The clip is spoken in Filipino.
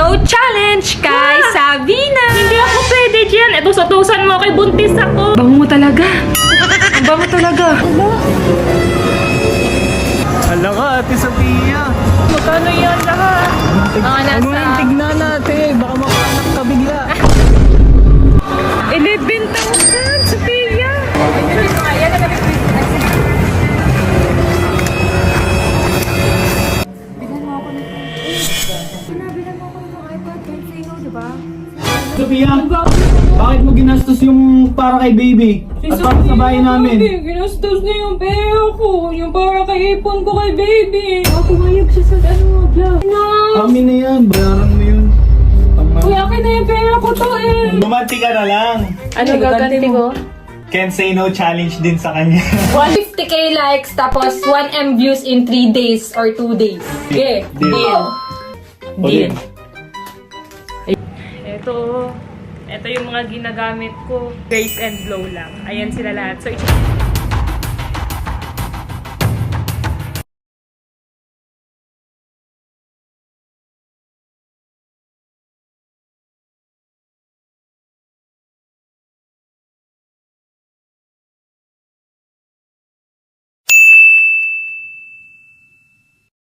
No challenge kay Sabina! Hindi ako pwede dyan. Ito, utusan mo kay buntis ako. Bango mo talaga. Ang bango talaga. Hala ka, Ate Sophia. Magkano yan lahat? Mga Ano yung tignan natin? Baka makanak ka bigla. 11,000, Sophia. Sophia, bakit mo ginastos yung para kay baby? At para sa bahay namin? Ginastos na yung pera ko. Yung para kay ipon ko kay baby. Pumayag siya sa vlog. Amin na yan, bayaran mo yun. Uy, akin na yung pera ko to eh. Bumanti ka na lang. Ano gaganti ko? Can't say no challenge din sa kanya. 150k likes, tapos 1M views in 3 days or 2 days. Okay, deal. Deal. Ito yung mga ginagamit ko. Grace and Glow lang. Ayan sila lahat. So,